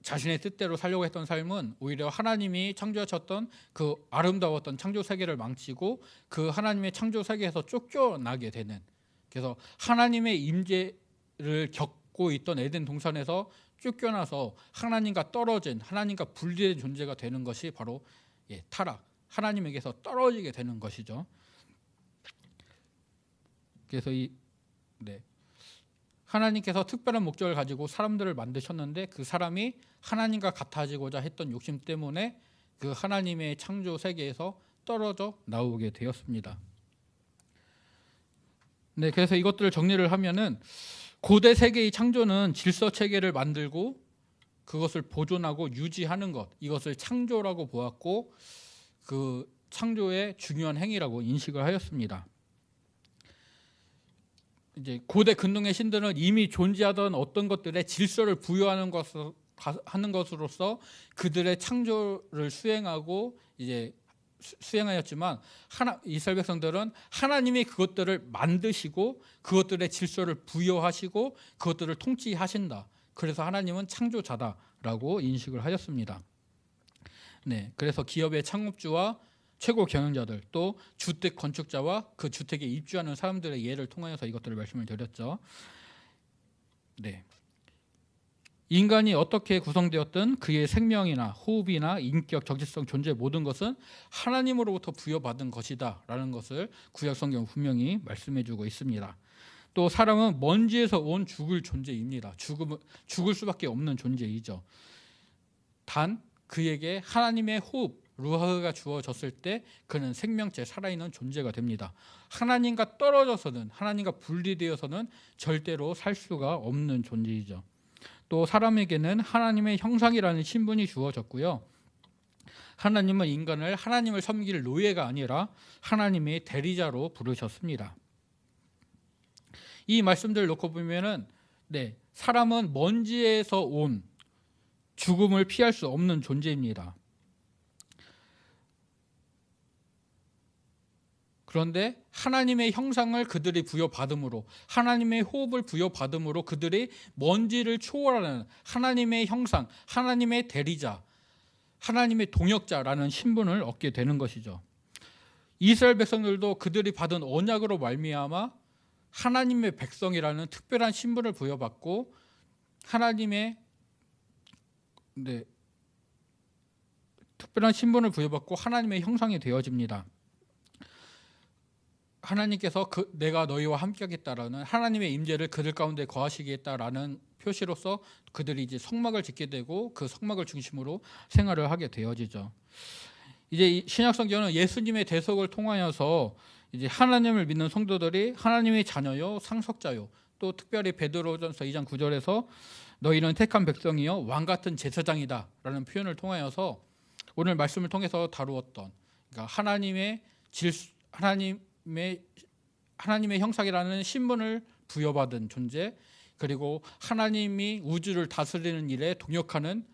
A: 자신의 뜻대로 살려고 했던 삶은 오히려 하나님이 창조하셨던 그 아름다웠던 창조 세계를 망치고 그 하나님의 창조 세계에서 쫓겨나게 되는, 그래서 하나님의 임재를 겪고 있던 에덴 동산에서 쫓겨나서 하나님과 떨어진, 하나님과 분리된 존재가 되는 것이 바로 타락, 하나님에게서 떨어지게 되는 것이죠. 그래서 하나님께서 특별한 목적을 가지고 사람들을 만드셨는데 그 사람이 하나님과 같아지고자 했던 욕심 때문에 그 하나님의 창조 세계에서 떨어져 나오게 되었습니다. 그래서 이것들을 정리를 하면은 고대 세계의 창조는 질서 체계를 만들고 그것을 보존하고 유지하는 것, 이것을 창조라고 보았고 그 창조의 중요한 행위라고 인식을 하였습니다. 이제 고대 근동의 신들은 이미 존재하던 어떤 것들에 질서를 부여하는 것으로서 그들의 창조를 수행하였지만 이스라엘 백성들은 하나님이 그것들을 만드시고 그것들의 질서를 부여하시고 그것들을 통치하신다. 그래서 하나님은 창조자다라고 인식을 하였습니다. 그래서 기업의 창업주와 최고 경영자들, 또 주택 건축자와 그 주택에 입주하는 사람들의 예를 통하여서 이것들을 말씀을 드렸죠. 인간이 어떻게 구성되었든 그의 생명이나 호흡이나 인격, 정체성, 존재 모든 것은 하나님으로부터 부여받은 것이다 라는 것을 구약 성경 분명히 말씀해주고 있습니다. 또 사람은 먼지에서 온 죽을 존재입니다. 죽을 수밖에 없는 존재이죠. 단 그에게 하나님의 호흡, 루하가 주어졌을 때 그는 생명체, 살아있는 존재가 됩니다. 하나님과 떨어져서는, 하나님과 분리되어서는 절대로 살 수가 없는 존재이죠. 또 사람에게는 하나님의 형상이라는 신분이 주어졌고요. 하나님은 인간을 하나님을 섬길 노예가 아니라 하나님의 대리자로 부르셨습니다. 이 말씀들을 놓고 보면은 사람은 먼지에서 온 죽음을 피할 수 없는 존재입니다. 그런데 하나님의 형상을 그들이 부여받음으로, 하나님의 호흡을 부여받음으로 그들이 먼지를 초월하는 하나님의 형상, 하나님의 대리자, 하나님의 동역자라는 신분을 얻게 되는 것이죠. 이스라엘 백성들도 그들이 받은 언약으로 말미암아 하나님의 백성이라는 특별한 신분을 부여받고 특별한 신분을 부여받고 하나님의 형상이 되어집니다. 하나님께서 내가 너희와 함께하겠다라는 하나님의 임재를 그들 가운데 거하시겠다라는 표시로서 그들이 이제 성막을 짓게 되고 그 성막을 중심으로 생활을 하게 되어지죠. 이제 신약 성경은 예수님의 대속을 통하여서 이제 하나님을 믿는 성도들이 하나님의 자녀요, 상속자요, 또 특별히 베드로전서 2장 9절에서 너희는 택한 백성이요 왕 같은 제사장이다라는 표현을 통하여서 오늘 말씀을 통해서 다루었던, 그러니까 하나님의 형상이라는 신분을 부여받은 존재, 그리고 하나님이 우주를 다스리는 일에 동역하는,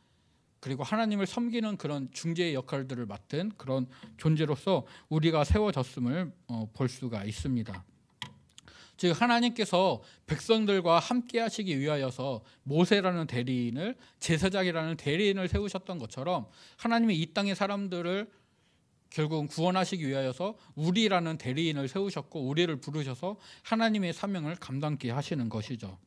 A: 그리고 하나님을 섬기는 그런 중재의 역할들을 맡은 그런 존재로서 우리가 세워졌음을 볼 수가 있습니다. 즉 하나님께서 백성들과 함께 하시기 위하여서 모세라는 대리인을, 제사장이라는 대리인을 세우셨던 것처럼 하나님이 이 땅의 사람들을 결국은 구원하시기 위하여서 우리라는 대리인을 세우셨고 우리를 부르셔서 하나님의 사명을 감당케 하시는 것이죠.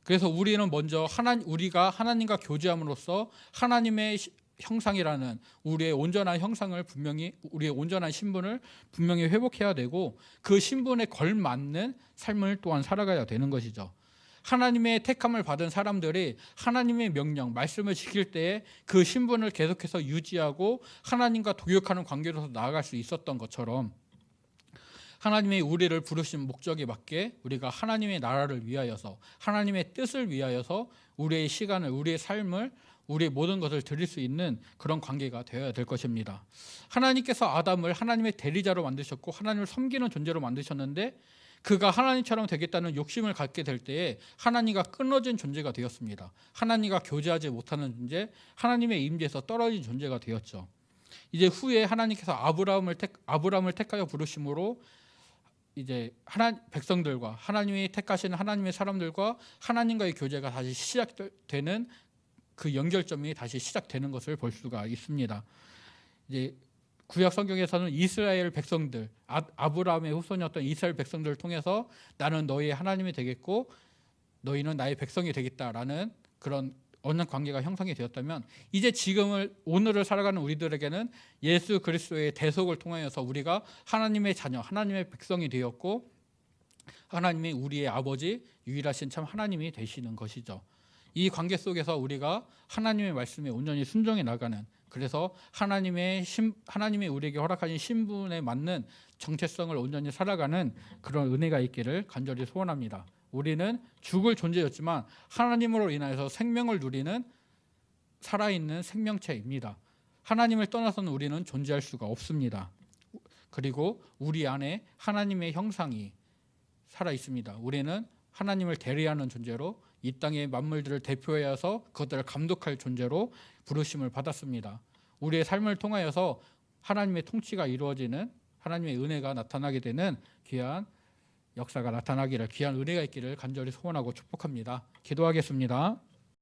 A: 그래서 우리는 먼저 우리가 하나님과 교제함으로써 하나님의 형상이라는 우리의 온전한 형상을 분명히, 우리의 온전한 신분을 분명히 회복해야 되고 그 신분에 걸맞는 삶을 또한 살아가야 되는 것이죠. 하나님의 택함을 받은 사람들이 하나님의 명령, 말씀을 지킬 때에 그 신분을 계속해서 유지하고 하나님과 동역하는 관계로서 나아갈 수 있었던 것처럼 하나님이 우리를 부르신 목적에 맞게 우리가 하나님의 나라를 위하여서, 하나님의 뜻을 위하여서 우리의 시간을, 우리의 삶을, 우리의 모든 것을 드릴 수 있는 그런 관계가 되어야 될 것입니다. 하나님께서 아담을 하나님의 대리자로 만드셨고 하나님을 섬기는 존재로 만드셨는데 그가 하나님처럼 되겠다는 욕심을 갖게 될 때에 하나님과 끊어진 존재가 되었습니다. 하나님과 교제하지 못하는 존재, 하나님의 임재에서 떨어진 존재가 되었죠. 이제 후에 하나님께서 아브라함을 택하여 부르심으로 이제 백성들과 하나님이 택하시는 하나님의 사람들과 하나님과의 교제가 다시 시작되는 그 연결점이 다시 시작되는 것을 볼 수가 있습니다. 이제 구약 성경에서는 이스라엘 백성들, 아브라함의 후손이었던 이스라엘 백성들을 통해서 나는 너희의 하나님이 되겠고 너희는 나의 백성이 되겠다라는 그런 언약 관계가 형성이 되었다면 이제 오늘을 살아가는 우리들에게는 예수 그리스도의 대속을 통하여서 우리가 하나님의 자녀, 하나님의 백성이 되었고 하나님이 우리의 아버지, 유일하신 참 하나님이 되시는 것이죠. 이 관계 속에서 우리가 하나님의 말씀에 온전히 순종해 나가는, 그래서 하나님이 우리에게 허락하신 신분에 맞는 정체성을 온전히 살아가는 그런 은혜가 있기를 간절히 소원합니다. 우리는 죽을 존재였지만 하나님으로 인하여서 생명을 누리는 살아있는 생명체입니다. 하나님을 떠나서는 우리는 존재할 수가 없습니다. 그리고 우리 안에 하나님의 형상이 살아있습니다. 우리는 하나님을 대리하는 존재로 이 땅의 만물들을 대표해서 그것들을 감독할 존재로 부르심을 받았습니다. 우리의 삶을 통하여서 하나님의 통치가 이루어지는, 하나님의 은혜가 나타나게 되는 귀한 역사가 나타나기를, 귀한 은혜가 있기를 간절히 소원하고 축복합니다. 기도하겠습니다.